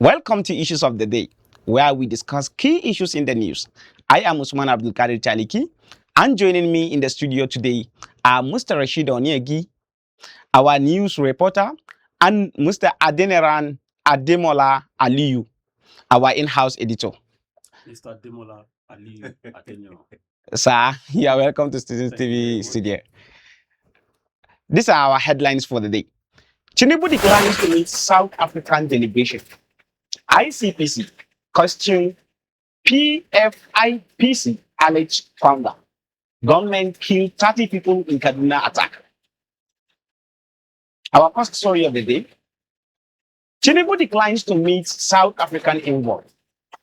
Welcome to Issues of the Day, where we discuss key issues in the news. I am Usman Abdul Kadir Chaliki, and joining me in the studio today are Mr. Rashid Onyegi, our news reporter, and Mr. Adeniran Ademola Aliyu, our in-house editor. Mr. Ademola Aliyu Adenyo. Sir, you are welcome to Students TV studio. These are our headlines for the day. Tinubu declines to meet South African delegation. ICPC question PFIPC alleged founder. Gunmen killed 30 people in Kaduna attack. Our first story of the day. Tinubu declines to meet South African envoy.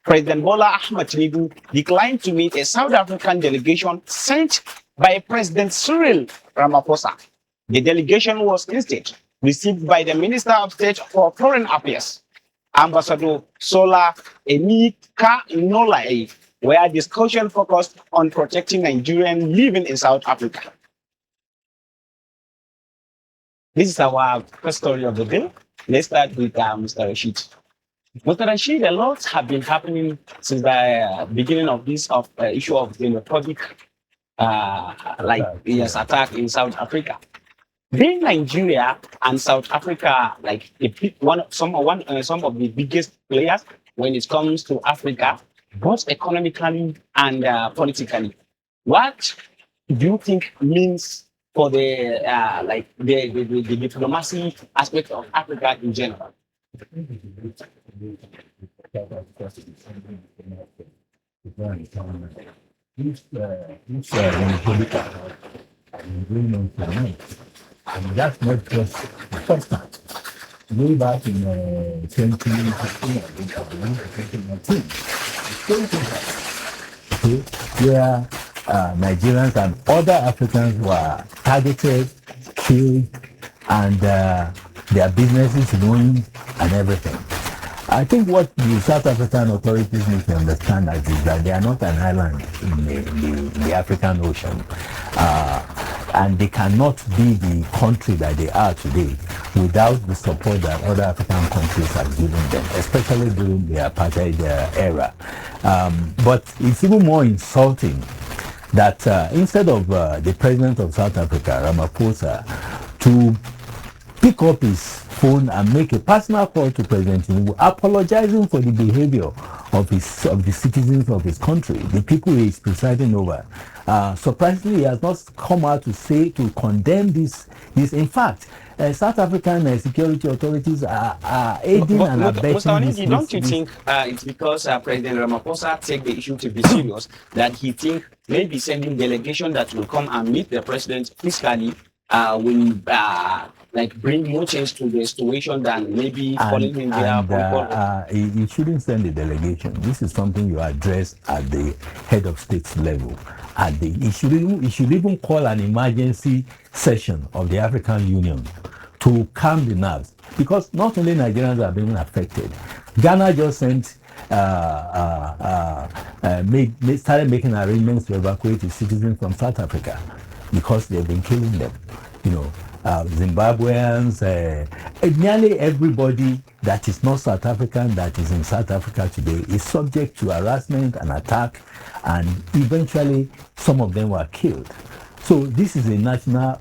President Bola Tinubu declined to meet a South African delegation sent by President Cyril Ramaphosa. The delegation was instead received by the Minister of State for Foreign Affairs, Ambassador Sola Enika Nolai, where discussion focused on protecting Nigerians living in South Africa. This is our first story of the day. Let's start with Mr. Rashid. Mr. Rashid, a lot have been happening since the beginning of this issue of the xenophobic attack in South Africa. Being Nigeria and South Africa some of the biggest players when it comes to Africa, both economically and politically, what do you think means for the diplomacy aspect of Africa in general? And that's not just the first time. Way back in 2015, where Nigerians and other Africans were targeted, killed, and their businesses ruined and everything. I think what the South African authorities need to understand is that they are not an island in the African Ocean. And they cannot be the country that they are today without the support that other African countries have given them, especially during the apartheid era. But it's even more insulting that instead of the president of South Africa, Ramaphosa, to pick up his phone and make a personal call to President Tinubu, apologizing for the behavior of the citizens of his country, the people he is presiding over. Surprisingly, he has not come out to condemn this. In fact, South African security authorities are aiding and abetting this. Don't you think it's because President Ramaphosa take the issue to be serious that he think maybe sending delegation that will come and meet the president physically will bring more change to the situation than maybe following him there? You shouldn't send a delegation. This is something you address at the head of state's level. You should even call an emergency session of the African Union to calm the nerves, because not only Nigerians are being affected. Ghana just started making arrangements to evacuate its citizens from South Africa because they've been killing them. Zimbabweans, nearly everybody that is not South African that is in South Africa today is subject to harassment and attack, and eventually some of them were killed. So this is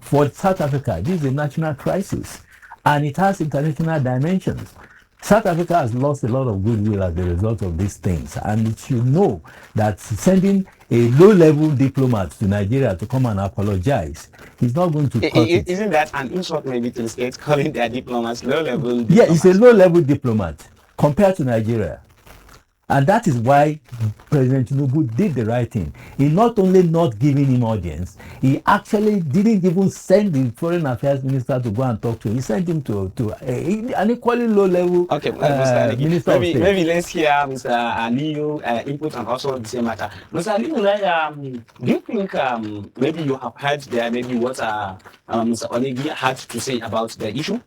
for South Africa, this is a national crisis, and it has international dimensions. South Africa has lost a lot of goodwill as a result of these things, and it should know that sending a low-level diplomat to Nigeria to come and apologize, he's not going to cut it. Isn't that an insult maybe to the states calling their diplomats low-level diplomats? Yeah, he's a low-level diplomat compared to Nigeria. And that is why President Tinubu did the right thing. He not only not giving him audience, he actually didn't even send the foreign affairs minister to go and talk to him. He sent him to an equally low-level minister of state. Maybe let's hear Mr. Aliyu input on also the same matter. Mr. Aliyu, do you think maybe you have heard there maybe what Mr. Onyegi had to say about the issue?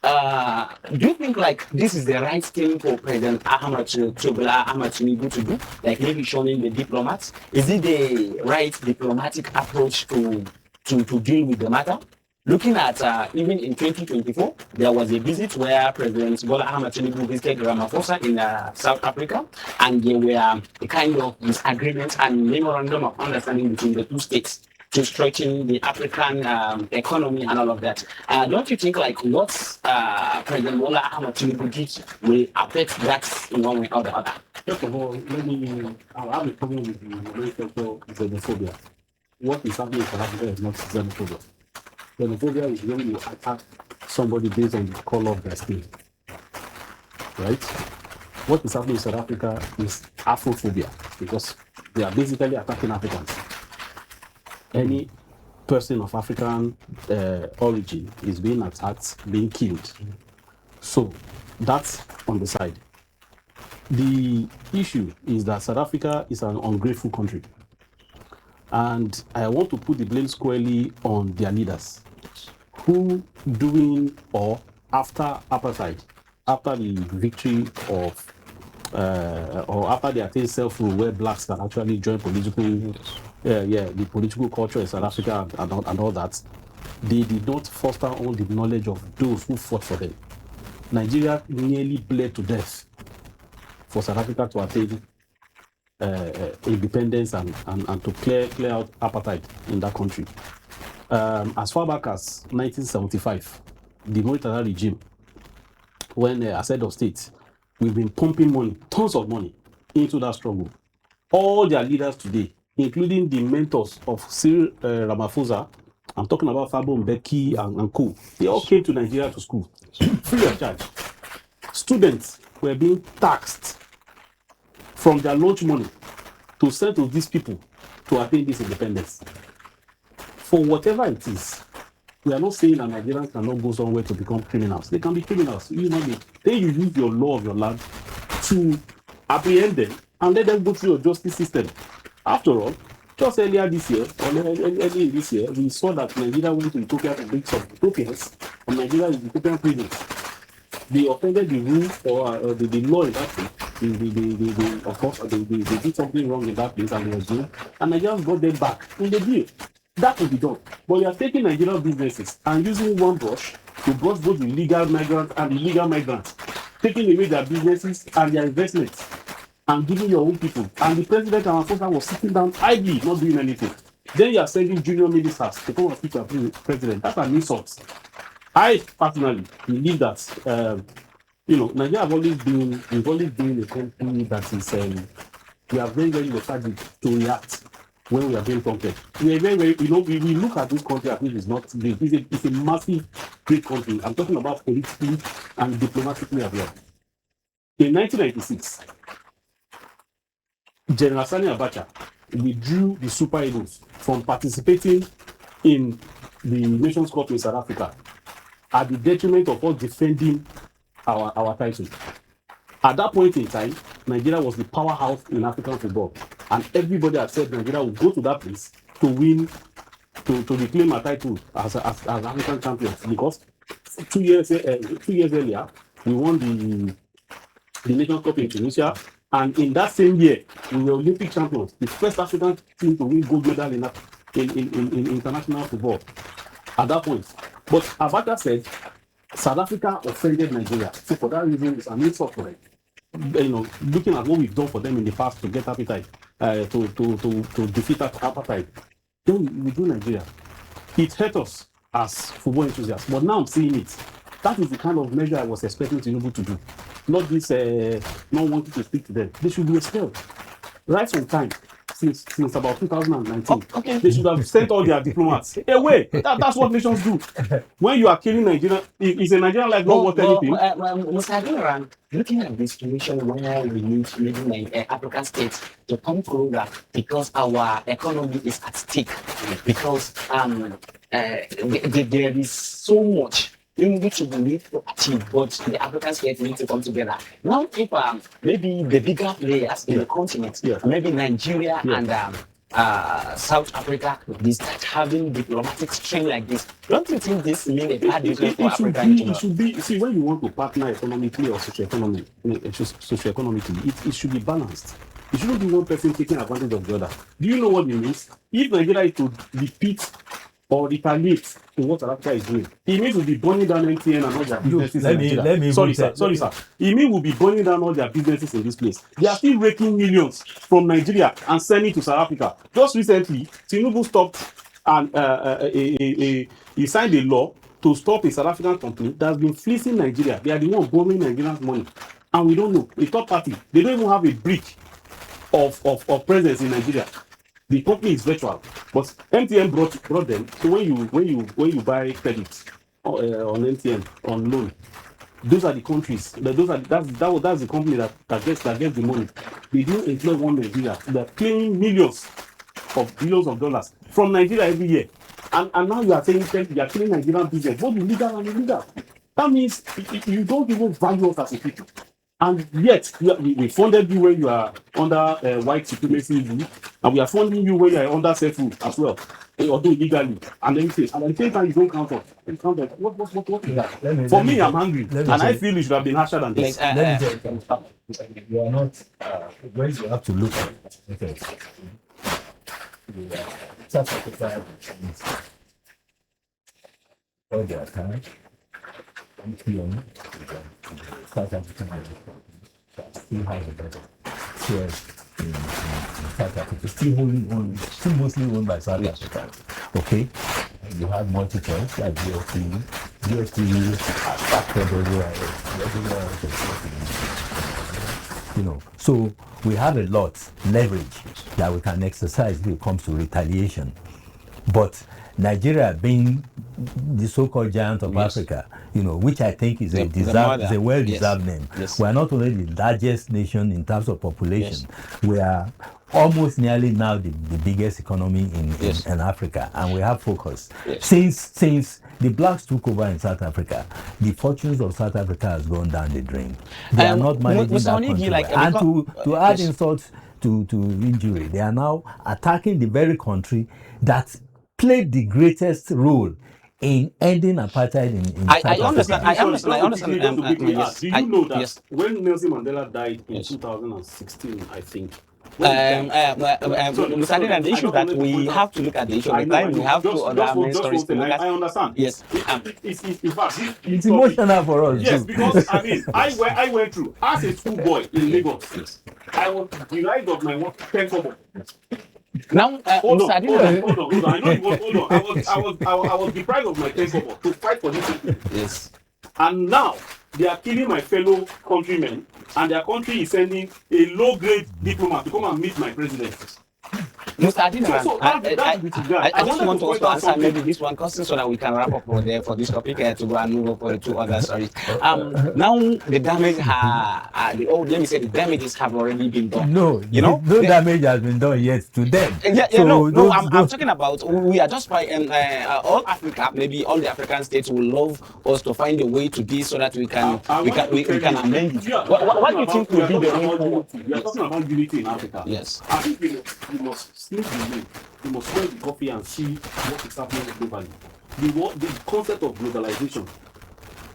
Do you think this is the right thing for President Bola Tinubu to do? Maybe showing the diplomats? Is it the right diplomatic approach to deal with the matter? Looking at even in 2024, there was a visit where President Bola Tinubu visited Ramaphosa in South Africa, and there were a kind of disagreement and memorandum of understanding between the two states to strengthen the African economy and all of that. Don't you think like what President Bola Tinubu did will affect that in one way or the other? First of all, I have a problem with the nomenclature xenophobia. What is happening in South Africa is not xenophobia. Xenophobia is when you attack somebody based on the color of their skin, right? What is happening in South Africa is Afrophobia, because they are basically attacking Africans. Any person of African origin is being attacked, being killed. So that's on the side. The issue is that South Africa is an ungrateful country. And I want to put the blame squarely on their leaders, who during or after apartheid, after the victory of, or after they attained self-rule, where blacks can actually join the political culture in South Africa and all that, they did not foster all the knowledge of those who fought for them. Nigeria nearly bled to death for South Africa to attain independence and to clear out apartheid in that country. As far back as 1975, the military regime, when as head of state, we've been pumping money, tons of money, into that struggle. All their leaders today, including the mentors of Cyril Ramaphosa, I'm talking about Thabo Mbeki and co, they all came to Nigeria to school, free of charge. Students were being taxed from their lunch money to send to these people to attain this independence. For whatever it is, we are not saying that Nigerians cannot go somewhere to become criminals. They can be criminals. You know, then you use your law of your land to apprehend them and let them go through your justice system. After all, just earlier this year, or early this year, we saw that Nigeria went to Ethiopia to bring some Ethiopians, and Nigeria is Ethiopian prisons. They offended the rule or the law in that place. Of course, they did something wrong in that place and they were jailed, and Nigerians got them back in the deal. That will be done. But you are taking Nigerian businesses and using one brush to brush both the legal migrants and illegal migrants, taking away their businesses and their investments, and giving your own people. And the president and Ramaphosa was sitting down idly, not doing anything. Then you are sending junior ministers to come and speak to the president. That's an insult. I personally believe that Nigeria we've always been a country that is we are very, very lethargic to react when we are being prompted. We are very, very, we look at this country as if it's not big. It's a massive, great country. I'm talking about politically and diplomatically as well. In 1996, General Sani Abacha withdrew the Super Eagles from participating in the Nations Cup in South Africa at the detriment of us defending our title. At that point in time, Nigeria was the powerhouse in African football, and everybody had said Nigeria would go to that place to win, to reclaim a title as African champions, because 2 years earlier we won the Nations Cup in Tunisia, and in that same year we were Olympic champions, the first African team to win gold medal in international football at that point. But Abacha said South Africa offended Nigeria, so for that reason it's an insult for it. Looking at what we've done for them in the past to get appetite, to defeat apartheid, then we do Nigeria. It hurt us as football enthusiasts, but now I'm seeing it. That is the kind of measure I was expecting Tinubu to do. Not this, not wanting to speak to them. They should be expelled right from time. Since about 2019, okay. They should have sent all their diplomats away. That's what nations do. When you are killing Nigeria, is a Nigerian like not worth anything? Mr. Aguilar, looking at the situation where we need maybe African states to come closer because our economy is at stake, because there is so much in which we need to achieve, but the African states need to come together. Now, if maybe the bigger players in the continent, maybe Nigeria and South Africa, they start having diplomatic strain like this, don't you think this means a bad news for Africa? It should be, see, when you want to partner economically or socioeconomically, it should be balanced. It shouldn't be one person taking advantage of the other. Do you know what it means? If Nigeria is to repeat or retaliate to what South Africa is doing, it means we'll be burning down MTN and all their businesses in Nigeria. let me Sorry, sir. It means we'll be burning down all their businesses in this place. They are still raking millions from Nigeria and sending to South Africa. Just recently, Tinubu stopped and he signed a law to stop a South African company that's been fleecing Nigeria. They are the one borrowing Nigerians money. And we don't know. A third party, they don't even have a brick of presence in Nigeria. The company is virtual, but MTN brought them. So when you buy credit on MTN on loan, those are the countries. That's the company that gets the money. They do employ one Nigeria. They're paying millions of billions of dollars from Nigeria every year. And now you are saying you are killing Nigerian business, both illegal and illegal. That means you don't even value us as a people. And yet, we funded you when you are under white supremacy, and we are funding you when you are under self-rule as well, although illegally. And then say, and at the same time, you don't count us. What is that? For me, I'm angry, and I feel it should have been harsher than this. Let me tell you, you are not when you have to look at it. South Africa all their time. South African still has a better share in South Africa, still mostly owned by South Africa. Okay, you have multi-choice like GST, so we have a lot leverage that we can exercise when it comes to retaliation, but Nigeria being the so-called giant of Africa, which I think is a well-deserved name. Yes. We are not only the largest nation in terms of population, we are almost nearly now the biggest economy in Africa, and we have focus. Since the blacks took over in South Africa, the fortunes of South Africa has gone down the drain. They are not managing that country. And to add insult to injury, they are now attacking the very country that played the greatest role in ending apartheid in South Africa. I understand. Do you know that when Nelson Mandela died in 2016, I think, the issue that we have to look at the issue of the time, we have to other main stories to look at. I understand. Yes. It's emotional for us. Yes, because I went through as a schoolboy in Lagos. I was derived of my 10 kobo. Now, hold on. I know you want. Hold on. I was deprived of my 10 kobo to fight for this people. Yes. And now they are killing my fellow countrymen, and their country is sending a low-grade diplomat to come and meet my president. Mr. Adina, I just want to also answer maybe this one question so that we can wrap up for this topic to go and move on for the two other stories. Now the damage the damages have already been done. No damage has been done yet to them. I'm talking about we are just by all Africa, maybe all the African states will love us to find a way to this so that we can amend it. What do you think will be the way? We are talking about unity in Africa. Yes. I think we must sneak the way. We must swell the coffee and see what is happening globally. The concept of globalization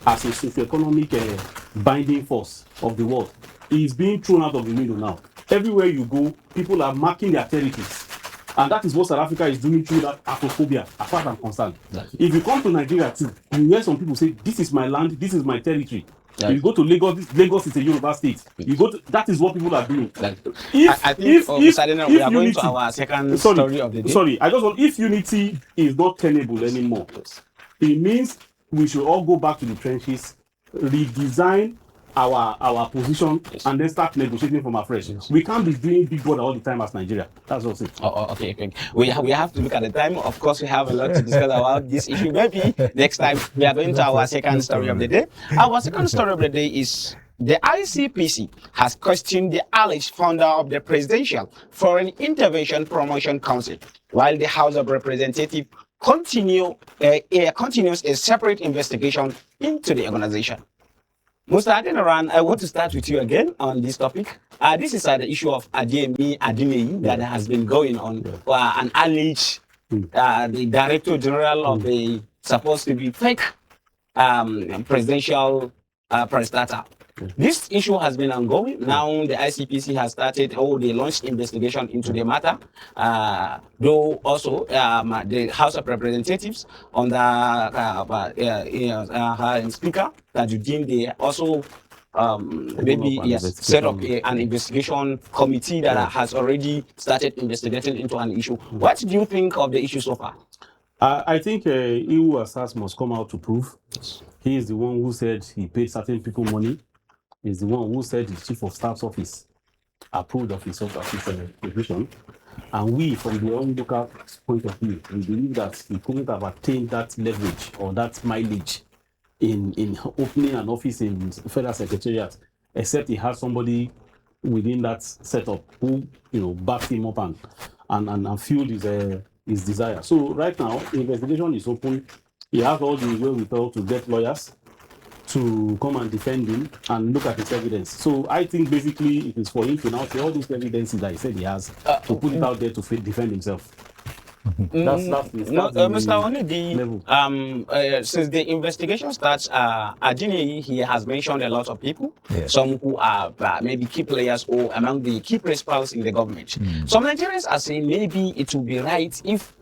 as a socioeconomic binding force of the world is being thrown out of the window now. Everywhere you go, people are marking their territories. And that is what South Africa is doing through that Afrophobia, as far as I'm concerned. If you come to Nigeria too, you hear some people say, this is my land, this is my territory. If you go to Lagos, Lagos is a Yoruba state. That is what people are doing. I think we are going to our second story of the day. If unity is not tenable anymore, it means we should all go back to the trenches, redesign our position, and then start negotiating from afresh. We can't be doing big border all the time as Nigeria. That's what I'm saying. Okay. We have to look at the time. Of course, we have a lot to discuss about this issue. Maybe next time we are going to our second story of the day. Our second story of the day is the ICPC has questioned the alleged founder of the Presidential Foreign Intervention Promotion Council, while the House of Representatives continues a separate investigation into the organization. Mr. Adeniran, I want to start with you again on this topic. This is the issue of Adeniyi that has been going on. An alleged, the Director General of the supposed to be fake presidential press data This issue has been ongoing. Now the ICPC has started, they launched investigation into the matter. Though also the House of Representatives under her Speaker Tajuddin, they also maybe yes, set up an investigation committee that has already started investigating into an issue. What do you think of the issue so far? I think he who asserts must come out to prove. He is the one who said he paid certain people money. He is the one who said the Chief of Staff's office approved of his position. And we, from the own local point of view, we believe that he couldn't have attained that leverage or that mileage in opening an office in Federal Secretariat, except he had somebody within that setup who, backed him up and fueled his desire. So right now, the investigation is open. He has all the wherewithal to get lawyers to come and defend him and look at his evidence. So I think basically it is for him to now see all these evidences that he said he has to put it out there to defend himself. Mr. Onidi, since the investigation starts, Adini, he has mentioned a lot of people, some who are maybe key players or among the key principals in the government. Some Nigerians are saying maybe it would be right if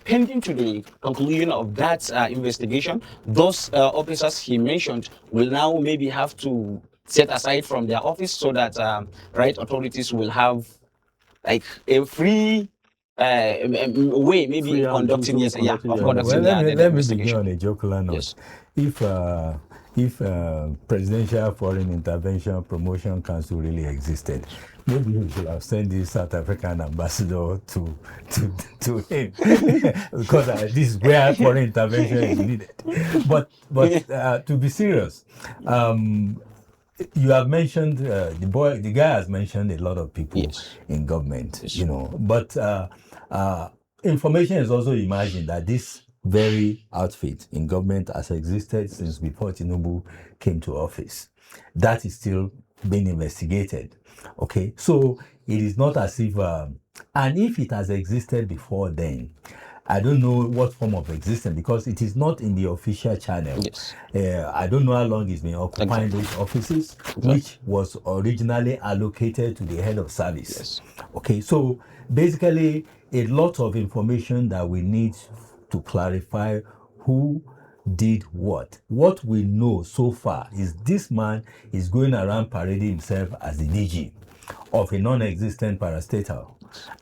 pending to the conclusion of that investigation, those officers he mentioned will now maybe have to set aside from their office so that right authorities will have like a free way, maybe conducting let me begin on a jocular note. If Presidential Foreign Intervention Promotion Council really existed, maybe we should have sent this South African ambassador to him because this is where foreign intervention is needed. But to be serious, you have mentioned the guy has mentioned a lot of people in government, but information is also imagined that this very outfit in government has existed since before Tinubu came to office. That is still being investigated. Okay, so it is not as if, and if it has existed before then, I don't know what form of existence because it is not in the official channel. I don't know how long it's been occupying those offices, which was originally allocated to the head of service. Okay, so basically a lot of information that we need to clarify who did what. What we know so far is this man is going around parading himself as the DG of a non-existent parastatal.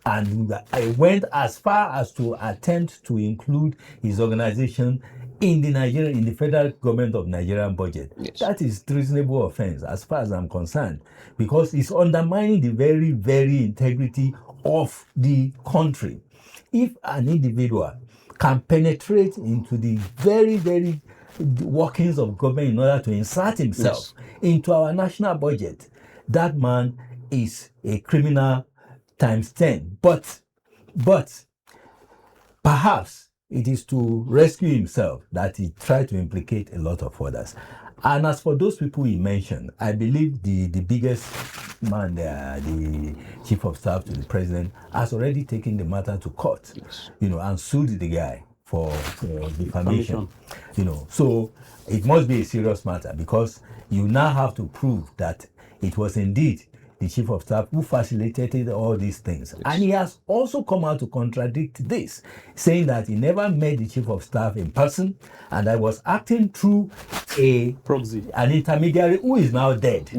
And I went as far as to attempt to include his organization in the federal government of Nigerian budget. That is treasonable offense as far as I'm concerned, because it's undermining the very, very integrity of the country. If an individual can penetrate into the very, very workings of government in order to insert himself into our national budget, that man is a criminal times 10. But perhaps it is to rescue himself that he tried to implicate a lot of others. And as for those people he mentioned, I believe the biggest man there, the chief of staff to the president, has already taken the matter to court, and sued the guy for defamation. So it must be a serious matter because you now have to prove that it was indeed the chief of staff who facilitated all these things. And he has also come out to contradict this, saying that he never met the chief of staff in person and I was acting through a proxy, an intermediary who is now dead.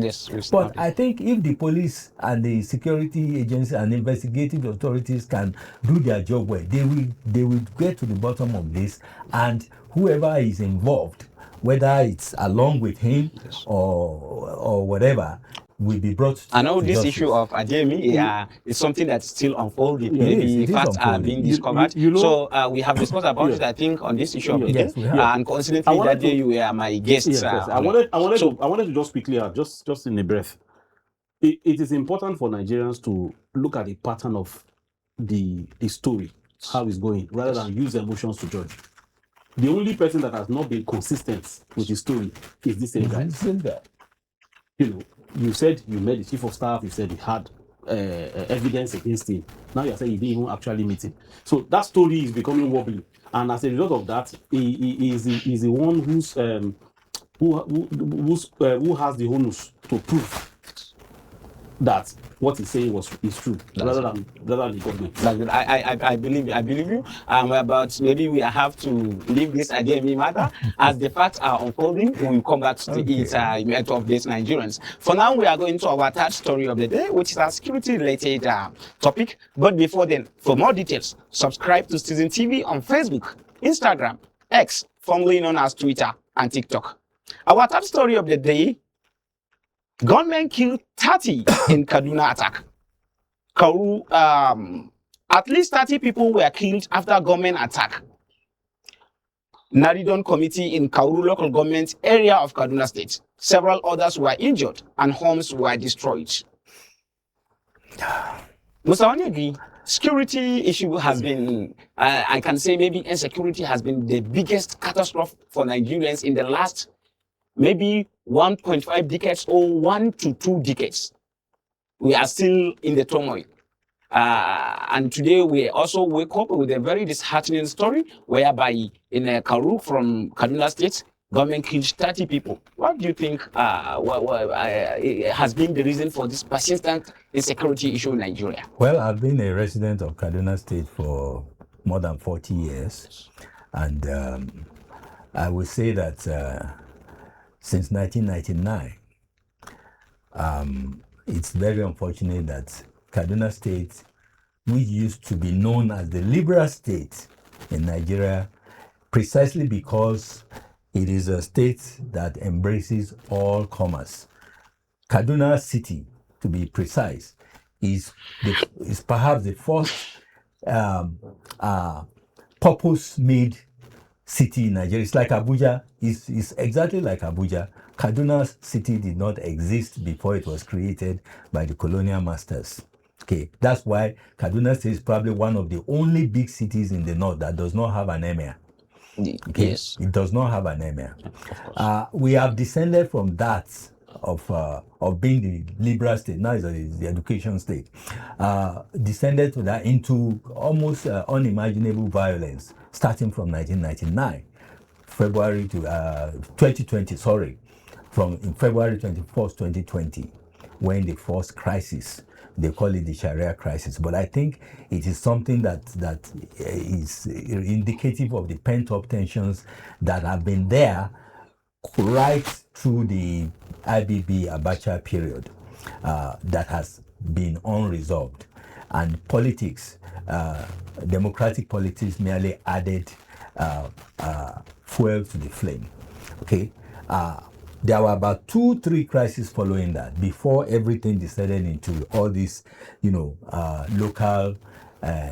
But I think if the police and the security agencies and investigative authorities can do their job well, they will get to the bottom of this, and whoever is involved, whether it's along with him or whatever, will be brought. I know this issue of Ademi is something that's still unfolding. Maybe facts are being discovered. So we have discussed about it, I think, on this issue of Ademi. And coincidentally, that day you were my guest. I wanted to just quickly add, just in a breath. It is important for Nigerians to look at the pattern of the story, how it's going, rather than use emotions to judge. The only person that has not been consistent with the story is this same guy. You said you met the chief of staff, you said he had evidence against him. Now you're saying you didn't even actually meet him. So that story is becoming wobbly. And as a result of that, he is the one whose who has the onus to prove that what he's saying is true, rather than the government. That's it. I believe you. But maybe we have to leave this idea in matter as the facts are unfolding. We will come back to it of these Nigerians. For now, we are going to our third story of the day, which is a security-related topic. But before then, for more details, subscribe to Citizen TV on Facebook, Instagram, X, formerly known as Twitter, and TikTok. Our third story of the day: gunmen killed 30 in Kaduna attack. At least 30 people were killed after gunmen attack Naridon committee in Kauru local government area of Kaduna State. Several others were injured and homes were destroyed. Mr. Onyegi, security issue has been, I can say maybe insecurity has been the biggest catastrophe for Nigerians in the last maybe 1.5 decades or 1 to 2 decades. We are still in the turmoil. And today we also wake up with a very disheartening story whereby in Kauru from Kaduna State, government killed 30 people. What do you think has been the reason for this persistent insecurity issue in Nigeria? Well, I've been a resident of Kaduna State for more than 40 years. And I would say that since 1999, it's very unfortunate that Kaduna State, which used to be known as the liberal state in Nigeria, precisely because it is a state that embraces all comers. Kaduna City, to be precise, is perhaps the first purpose-made city in Nigeria. It's like Abuja. It's exactly like Abuja. Kaduna City did not exist before it was created by the colonial masters. Okay, that's why Kaduna State is probably one of the only big cities in the north that does not have an emir. Okay? Yes. It does not have an emir. We have descended from that of being the liberal state, now it's the education state, descended to that into almost unimaginable violence, starting from 1999, February to 2020, sorry, from in February 21st, 2020, when the first crisis, they call it the Sharia crisis, but I think it is something that is indicative of the pent-up tensions that have been there right through the IBB Abacha period that has been unresolved. And politics, democratic politics merely added fuel to the flame. Okay. There were about 2-3 crises following that before everything descended into all these, local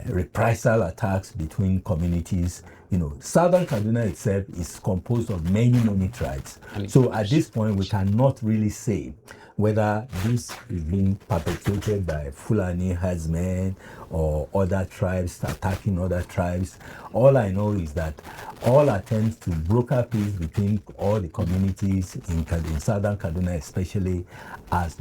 reprisal attacks between communities. Southern Kaduna itself is composed of many tribes. So at this point, we cannot really say whether this is being perpetrated by Fulani herdsmen or other tribes attacking other tribes. All I know is that all attempts to broker peace between all the communities in southern Kaduna especially has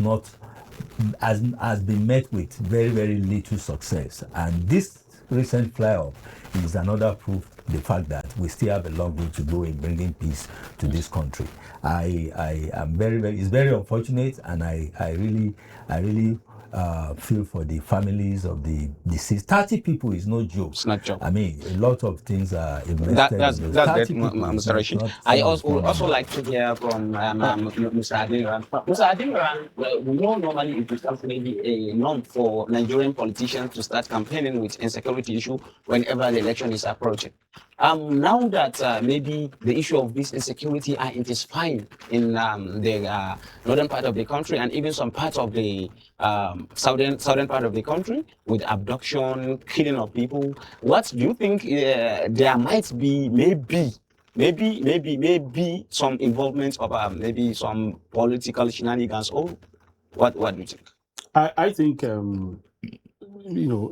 been met with very little success. And this recent flare-up is another proof the fact that we still have a long way to go in bringing peace to this country. I am it's very unfortunate, and I really feel for the families of the deceased. 30 people is no joke. It's not joke. I mean, a lot of things are invested. That's in great, Mr. Rashid. I also like to hear from Mr. Ademiran. Mr. Ademiran, we know normally it becomes maybe a norm for Nigerian politicians to start campaigning with insecurity issue whenever the election is approaching. Now that maybe the issue of this insecurity are intensifying in the northern part of the country and even some parts of the southern part of the country with abduction, killing of people, what do you think there might be maybe some involvement of maybe some political shenanigans, or what do you think? I think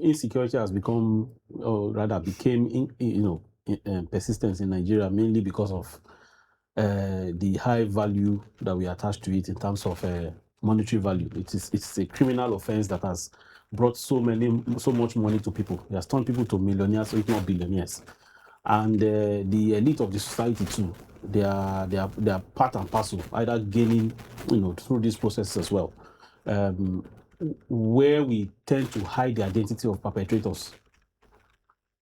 insecurity has become, or rather became persistence in Nigeria, mainly because of the high value that we attach to it in terms of monetary value. It's a criminal offense that has brought so much money to people. It has turned people to millionaires, if not billionaires. and the elite of the society too. They are part and parcel, either gaining, through this process as well. Where we tend to hide the identity of perpetrators,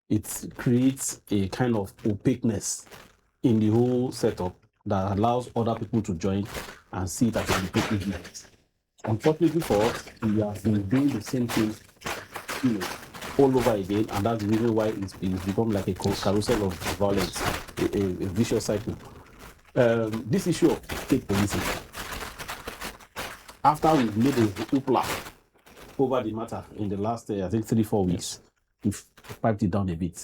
it creates a kind of opaqueness in the whole setup that allows other people to join and see it as a repeat event. Unfortunately for us, we have been doing the same thing, all over again, and that's the reason why it's become like a carousel of violence, a vicious cycle. This issue of state policing, after we've made a hoopla over the matter in the last, I think, 3-4 weeks, we've piped it down a bit.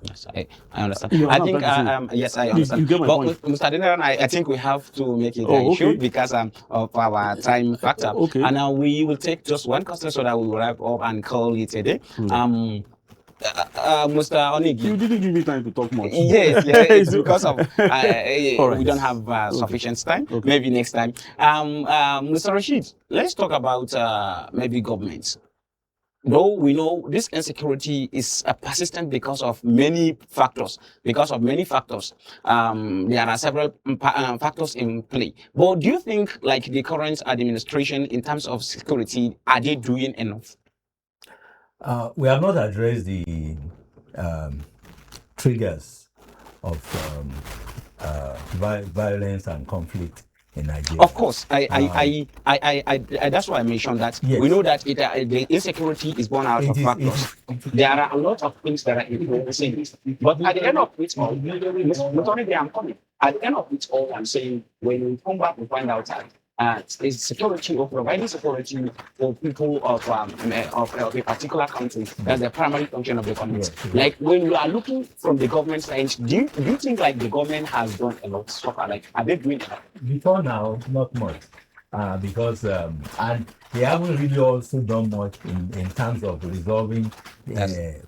Yes, I understand. You I know think, what I'm yes, I understand. You get my But point. Mr. Adenaran, I think we have to make it Oh, issue okay. because of our time factor. Okay. And now we will take just one question so that we will wrap up and call it a day. Mr. Onigi. You didn't give me time to talk much. Yes, it's because of right. we don't have sufficient time. Okay. Maybe next time. Mr. Rashid, let's talk about maybe governments. Though we know this insecurity is persistent because of many factors. There are several factors in play. But do you think, like the current administration, in terms of security, are they doing enough? We have not addressed the triggers of violence and conflict in Nigeria. Of course, that's why I mentioned that. Yes. We know that the insecurity is born out of factors. There are a lot of things that are influencing this. But at the end of it all, not only I'm coming. At the end of it all, I'm saying when we come back, we find out that is security or providing security for people of a particular country. That's the primary function of the government. Yes. Like when you are looking from the government side, do you think like the government has done a lot so far? Like are they doing enough? Before now, not much, because and they haven't really also done much in terms of resolving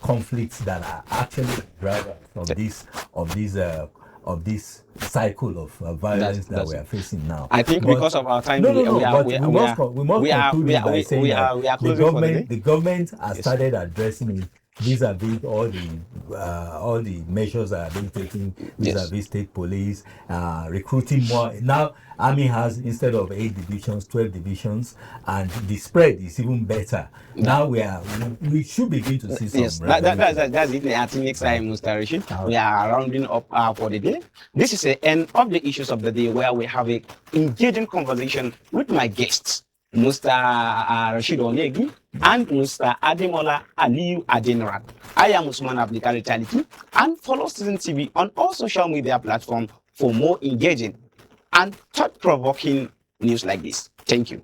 conflicts that are actually drivers of this cycle of violence that we are facing now. I think because of our time, we must conclude by saying that the government has started addressing it vis-a-vis all the measures that are being taken vis-a-vis state police, recruiting more. Now, Army has, instead of 8 divisions, 12 divisions, and the spread is even better. Now we should begin to see some. Yes, that's it. I think next time, Mr. Rashid, we are rounding up for the day. This is the end of the issues of the day, where we have a engaging conversation with my guests, Mr. Rashid Onegi and Mr. Ademola Aliyu Adenaran. I am Usman Abdikari Taliki, and follow Citizen TV on all social media platforms for more engaging and thought-provoking news like this. Thank you.